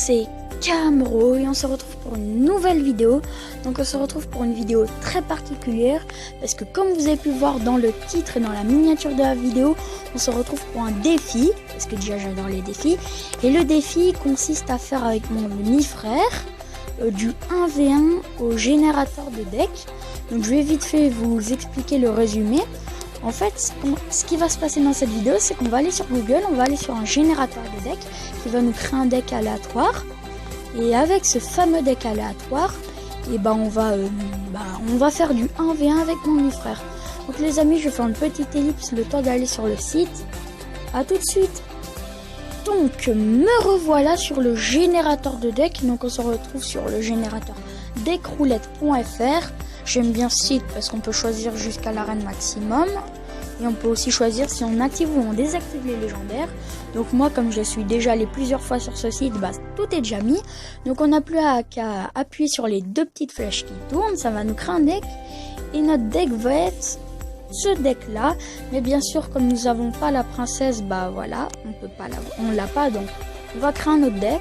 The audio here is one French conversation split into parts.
c'est Camro et on se retrouve pour une nouvelle vidéo. Donc on se retrouve pour une vidéo très particulière parce que comme vous avez pu voir dans le titre et dans la miniature de la vidéo, on se retrouve pour un défi, parce que déjà j'adore les défis. Et le défi consiste à faire avec mon demi-frère du 1v1 au générateur de deck. Donc je vais vite fait vous expliquer le résumé. En fait, ce qui va se passer dans cette vidéo, c'est qu'on va aller sur Google, on va aller sur un générateur de deck qui va nous créer un deck aléatoire. Et avec ce fameux deck aléatoire, et on va faire du 1v1 avec mon demi-frère. Donc les amis, je vais faire une petite ellipse le temps d'aller sur le site. A tout de suite. Donc me revoilà sur le générateur de deck. Donc on se retrouve sur le générateur deckroulette.fr. J'aime bien ce site parce qu'on peut choisir jusqu'à l'arène maximum. Et on peut aussi choisir si on active ou on désactive les légendaires. Donc moi, comme je suis déjà allé plusieurs fois sur ce site, tout est déjà mis. Donc on n'a plus qu'à appuyer sur les deux petites flèches qui tournent. Ça va nous créer un deck. Et notre deck va être ce deck là. Mais bien sûr, comme nous n'avons pas la princesse, on l'a pas. Donc on va créer un autre deck.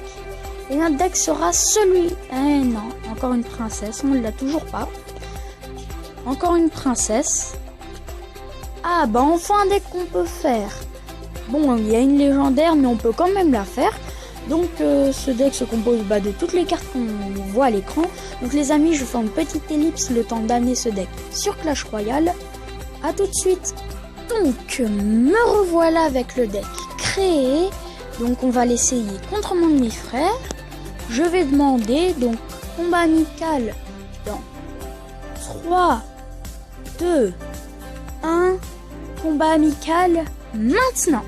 Et notre deck sera celui... Eh non, encore une princesse, on ne l'a toujours pas. Encore une princesse. Ah enfin un deck qu'on peut faire. Bon, il y a une légendaire mais on peut quand même la faire. Donc ce deck se compose de toutes les cartes qu'on voit à l'écran. Donc les amis, je fais une petite ellipse le temps d'amener ce deck sur Clash Royale. A tout de suite. Donc me revoilà avec le deck créé. Donc on va l'essayer contre mon demi-frère. Je vais demander donc combat amical dans 3, 2, 1, combat amical maintenant.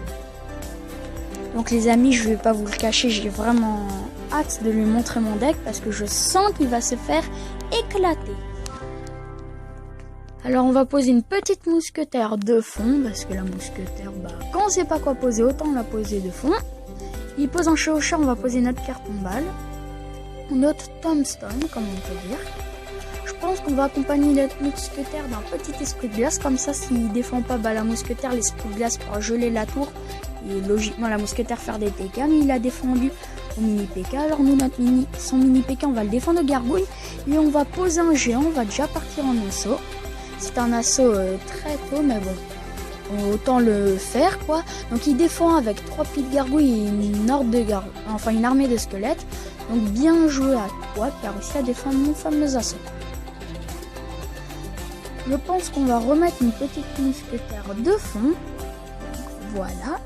Donc les amis, je vais pas vous le cacher, j'ai vraiment hâte de lui montrer mon deck parce que je sens qu'il va se faire éclater. Alors on va poser une petite mousquetaire de fond parce que la mousquetaire, quand on sait pas quoi poser, autant la poser de fond. Il pose un chevaucheur, on va poser notre carte tombale, notre tombstone comme on peut dire. Je pense qu'on va accompagner notre mousquetaire d'un petit esprit de glace, comme ça s'il défend pas la mousquetaire, l'esprit de glace pourra geler la tour et logiquement la mousquetaire faire des PK, mais il a défendu au mini PK, alors nous son mini PK on va le défendre au gargouille et on va poser un géant, on va déjà partir en assaut. C'est un assaut très tôt mais bon, autant le faire quoi. Donc il défend avec 3 petites gargouilles et une armée de squelettes, donc bien joué à toi qui a réussi à défendre mon fameux assaut. Je pense qu'on va remettre une petite mousquetaire de fond. Voilà.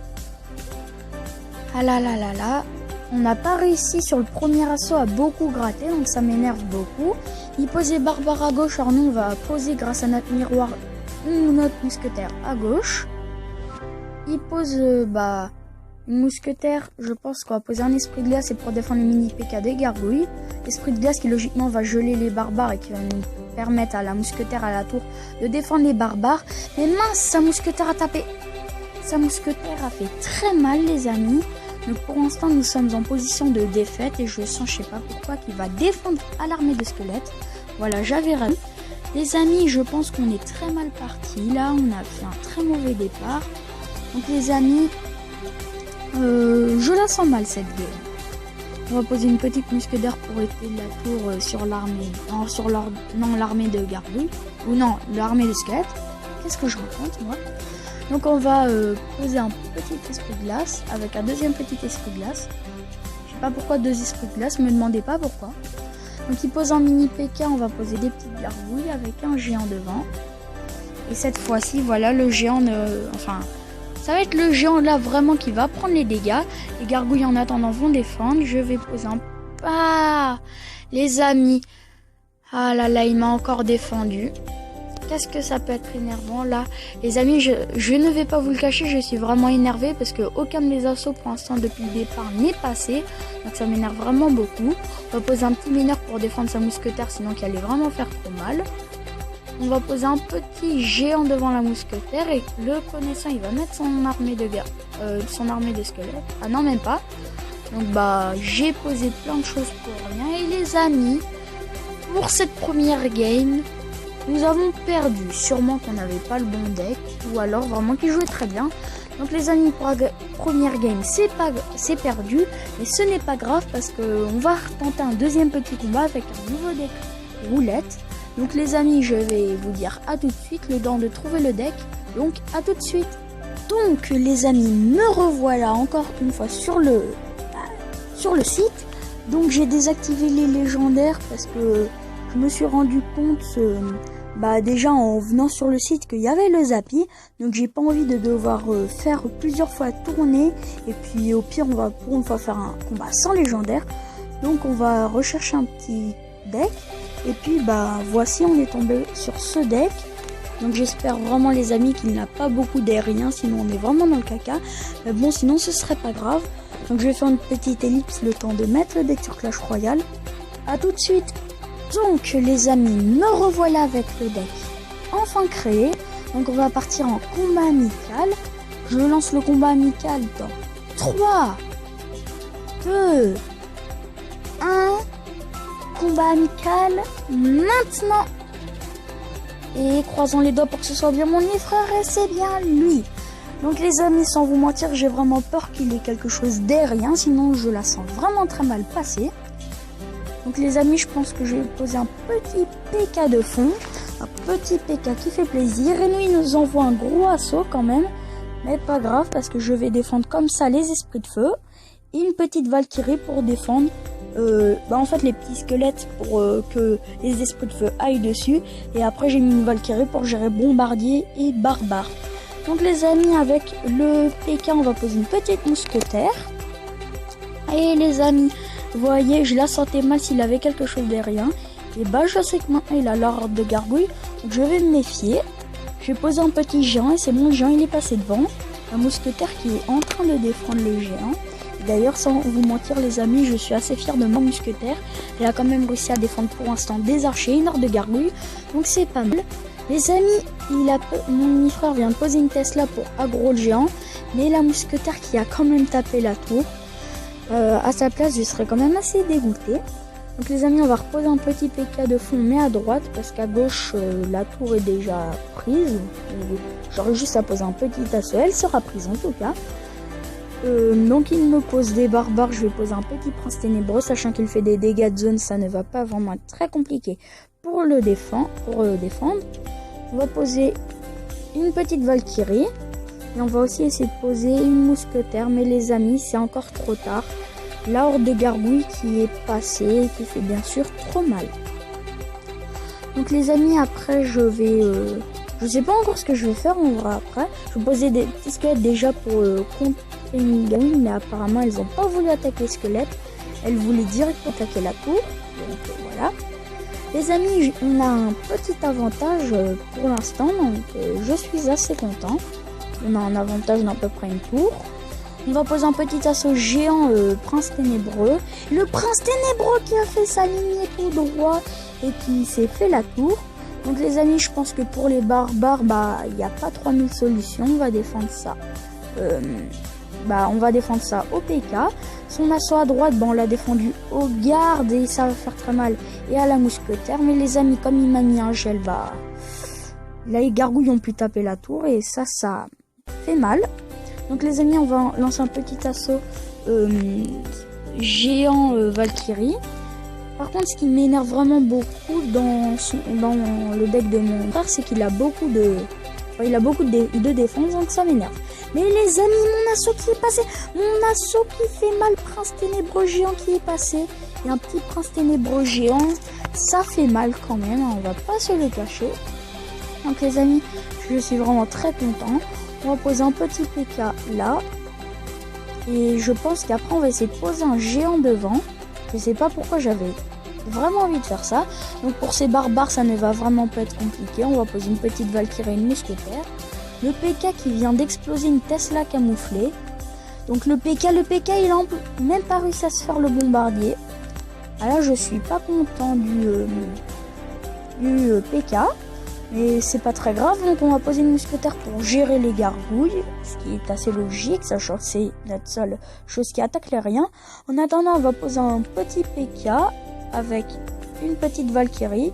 Ah là. On n'a pas réussi sur le premier assaut à beaucoup gratter, donc ça m'énerve beaucoup. Il posait barbare à gauche, alors nous on va poser grâce à notre miroir notre mousquetaire à gauche. Il pose une mousquetaire, je pense qu'on va poser un esprit de glace et pour défendre le mini PK des gargouilles. Esprit de glace qui logiquement va geler les barbares et qui va nous permettre à la mousquetaire à la tour de défendre les barbares. Mais mince, sa mousquetaire a tapé. Sa mousquetaire a fait très mal les amis. Donc pour l'instant nous sommes en position de défaite et je sens, je sais pas pourquoi, qu'il va défendre à l'armée de squelettes. Voilà, j'avais raison. Les amis, je pense qu'on est très mal parti. Là, on a fait un très mauvais départ. Donc les amis, je la sens mal cette game. On va poser une petite mousquetaire pour éteindre la tour sur l'armée. Non, l'armée de gargouilles. Ou non, l'armée de squelettes. Qu'est-ce que je raconte moi? Donc on va poser un petit esprit de glace avec un deuxième petit esprit de glace. Je sais pas pourquoi 2 esprits de glace, me demandez pas pourquoi. Donc il pose un mini PK, on va poser des petites gargouilles avec un géant devant. Et cette fois-ci, voilà, le géant ça va être le géant là vraiment qui va prendre les dégâts. Les gargouilles en attendant vont défendre. Je vais poser un... Ah les amis. Ah là, il m'a encore défendu. Qu'est-ce que ça peut être énervant là. Les amis, je ne vais pas vous le cacher, je suis vraiment énervé parce que aucun des assauts pour l'instant depuis le départ n'est passé. Donc ça m'énerve vraiment beaucoup. On va poser un petit mineur pour défendre sa mousquetaire sinon qu'elle allait vraiment faire trop mal. On va poser un petit géant devant la mousquetaire et le connaissant, il va mettre son armée de squelettes. Ah non, même pas. Donc j'ai posé plein de choses pour rien. Et les amis, pour cette première game, Nous avons perdu, sûrement qu'on n'avait pas le bon deck, ou alors vraiment qu'ils jouaient très bien. Donc les amis, pour la première game, c'est perdu, mais ce n'est pas grave parce qu'on va tenter un deuxième petit combat avec un nouveau deck roulette. Donc les amis, je vais vous dire à tout de suite, le temps de trouver le deck, donc à tout de suite. Donc les amis, me revoilà encore une fois sur le site. Donc j'ai désactivé les légendaires parce que je me suis rendu compte déjà en venant sur le site qu'il y avait le Zappi. Donc j'ai pas envie de devoir faire plusieurs fois tourner. Et puis au pire on va pour une fois faire un combat sans légendaire. Donc on va rechercher un petit deck. Et puis voici, on est tombé sur ce deck. Donc j'espère vraiment les amis qu'il n'a pas beaucoup d'aériens, sinon on est vraiment dans le caca. Mais bon, sinon ce serait pas grave. Donc je vais faire une petite ellipse le temps de mettre le deck sur Clash Royale. A tout de suite. Donc les amis, me revoilà avec le deck enfin créé. Donc on va partir en combat amical. Je lance le combat amical dans 3, 2, 1. Combat amical maintenant. Et croisons les doigts pour que ce soit bien mon frère et c'est bien lui. Donc les amis, sans vous mentir, j'ai vraiment peur qu'il ait quelque chose d'aérien, sinon je la sens vraiment très mal passer. Donc les amis, je pense que je vais poser un petit PK de fond, un petit PK qui fait plaisir. Et nous, il nous envoie un gros assaut quand même, mais pas grave parce que je vais défendre comme ça les esprits de feu. Et une petite Valkyrie pour défendre en fait les petits squelettes pour que les esprits de feu aillent dessus. Et après j'ai mis une Valkyrie pour gérer bombardier et barbare. Donc les amis, avec le PK on va poser une petite mousquetaire. Et les amis, vous voyez, je la sentais mal s'il avait quelque chose derrière. Et je sais que maintenant il a l'ordre de gargouille, donc je vais me méfier. Je vais poser un petit géant et c'est bon, le géant il est passé devant. Un mousquetaire qui est en train de défendre le géant. D'ailleurs, sans vous mentir les amis, je suis assez fier de mon mousquetaire. Elle a quand même réussi à défendre pour l'instant des archers, une horde de gargouilles. Donc c'est pas mal. Les amis, mon mini-frère vient de poser une Tesla pour aggro le géant. Mais la mousquetaire qui a quand même tapé la tour. À sa place, je serais quand même assez dégoûté. Donc les amis, on va reposer un petit PK de fond, mais à droite. Parce qu'à gauche, la tour est déjà prise. J'aurais juste à poser un petit assaut. Elle sera prise en tout cas. Donc il me pose des barbares, je vais poser un petit prince ténébreux, sachant qu'il fait des dégâts de zone, ça ne va pas vraiment être très compliqué pour le défendre. On va poser une petite Valkyrie et on va aussi essayer de poser une mousquetaire, mais les amis, c'est encore trop tard. La horde de gargouilles qui est passée et qui fait bien sûr trop mal. Donc les amis, après je sais pas encore ce que je vais faire, on verra après. Je vais poser des petits squelettes déjà pour contrer une gamine, mais apparemment elles ont pas voulu attaquer les squelettes. Elles voulaient directement attaquer la tour. Donc voilà. Les amis, on a un petit avantage pour l'instant, donc je suis assez content. On a un avantage d'à peu près une tour. On va poser un petit assaut géant prince ténébreux. Le prince ténébreux qui a fait sa lignée tout droit et qui s'est fait la tour. Donc les amis, je pense que pour les barbares, il n'y a pas 3000 solutions. On va défendre ça. On va défendre ça au PK. Son assaut à droite, on l'a défendu au garde et ça va faire très mal. Et à la mousquetaire. Mais les amis, comme il m'a mis un gel, là les gargouilles ont pu taper la tour et ça fait mal. Donc les amis, on va lancer un petit assaut géant Valkyrie. Par contre, ce qui m'énerve vraiment beaucoup dans le deck de mon frère, c'est qu'il a beaucoup de défense, donc ça m'énerve. Mais les amis, mon assaut qui est passé, mon assaut qui fait mal, prince ténébreux géant qui est passé. Et un petit prince ténébreux géant, ça fait mal quand même, on va pas se le cacher. Donc les amis, je suis vraiment très content. On va poser un petit PK là. Et je pense qu'après on va essayer de poser un géant devant. Je sais pas pourquoi j'avais vraiment envie de faire ça. Donc pour ces barbares, ça ne va vraiment pas être compliqué. On va poser une petite Valkyrie et une mousquetaire. Le PK qui vient d'exploser une Tesla camouflée. Donc le PK, il a même pas réussi à se faire le bombardier. Alors je suis pas content du PK. Mais c'est pas très grave, donc on va poser une mousquetaire pour gérer les gargouilles, ce qui est assez logique, sachant que c'est la seule chose qui attaque les riens. En attendant, on va poser un petit PK avec une petite Valkyrie,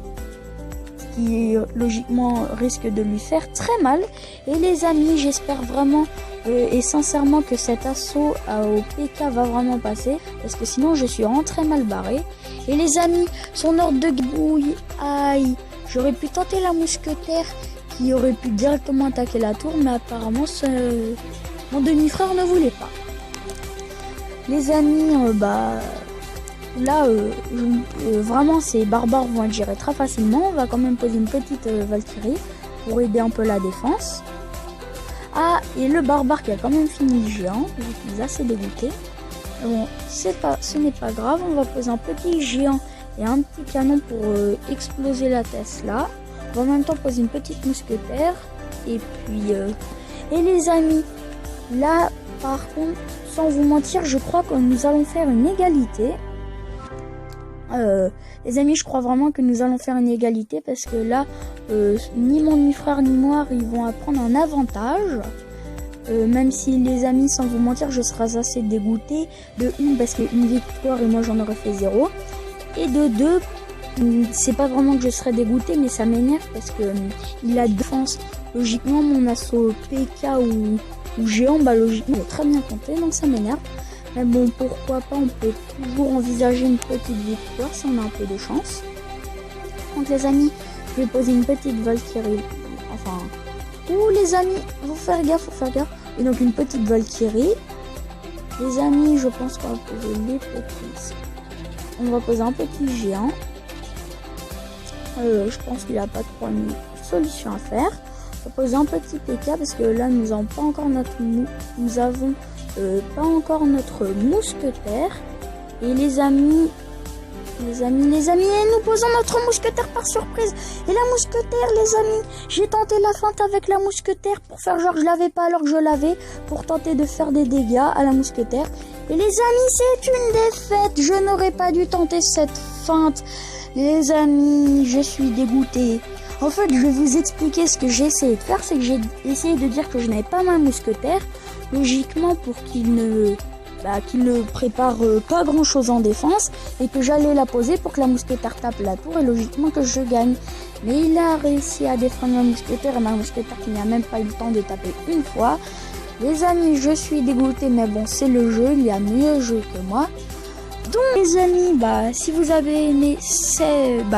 ce qui logiquement risque de lui faire très mal. Et les amis, j'espère vraiment et sincèrement que cet assaut au PK va vraiment passer, parce que sinon je suis vraiment très mal barré. Et les amis, son ordre de gouille, aïe, j'aurais pu tenter la mousquetaire qui aurait pu directement attaquer la tour, mais apparemment mon demi-frère ne voulait pas. Les amis, là, vraiment ces barbares vont être gérés très facilement. On va quand même poser une petite Valkyrie pour aider un peu la défense. Ah, et le barbare qui a quand même fini le géant, je suis assez dégoûté. Bon, ce n'est pas grave, on va poser un petit géant et un petit canon pour exploser la Tesla. On va en même temps poser une petite mousquetaire. Et puis, et les amis, là, par contre, sans vous mentir, je crois que nous allons faire une égalité. Les amis, je crois vraiment que nous allons faire une égalité parce que là, ni mon demi-frère ni moi, ils vont prendre un avantage. Même si les amis, sans vous mentir, je serais assez dégoûté. De 1 parce qu'une victoire et moi j'en aurais fait 0. Et de 2, c'est pas vraiment que je serais dégoûté, mais ça m'énerve parce que il a défense. Logiquement, mon assaut PK ou géant, logiquement, il est très bien compté, donc ça m'énerve. Mais bon, pourquoi pas, on peut toujours envisager une petite victoire si on a un peu de chance. Donc les amis, je vais poser une petite Valkyrie. Enfin, les amis, faut faire gaffe. Et donc une petite Valkyrie. Les amis, je pense qu'on va poser les petits. On va poser un petit géant. Je pense qu'il n'y a pas trop de solution à faire. On va poser un petit PK parce que là, nous n'avons pas encore notre mousquetaire. Et les amis, nous posons notre mousquetaire par surprise. Et la mousquetaire, les amis, j'ai tenté la feinte avec la mousquetaire pour faire genre je l'avais pas alors que je l'avais, pour tenter de faire des dégâts à la mousquetaire. Et les amis, c'est une défaite. Je n'aurais pas dû tenter cette feinte. Les amis, je suis dégoûté. En fait, je vais vous expliquer ce que j'ai essayé de faire. C'est que j'ai essayé de dire que je n'avais pas ma mousquetaire. Logiquement, pour qu'il ne prépare pas grand chose en défense. Et que j'allais la poser pour que la mousquetaire tape la tour. Et logiquement que je gagne. Mais il a réussi à défendre ma mousquetaire. Et ma mousquetaire qui n'a même pas eu le temps de taper une fois. Les amis, je suis dégoûté. Mais bon, c'est le jeu. Il y a mieux jeu que moi. Donc les amis, si vous avez aimé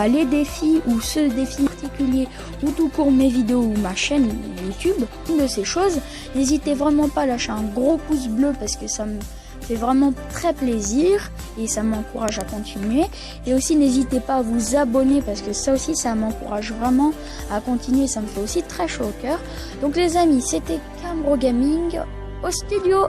les défis ou ce défi particulier ou tout court mes vidéos ou ma chaîne YouTube, une de ces choses, n'hésitez vraiment pas à lâcher un gros pouce bleu parce que ça me fait vraiment très plaisir et ça m'encourage à continuer. Et aussi n'hésitez pas à vous abonner parce que ça aussi ça m'encourage vraiment à continuer, ça me fait aussi très chaud au cœur. Donc les amis, c'était Camro Gaming au studio.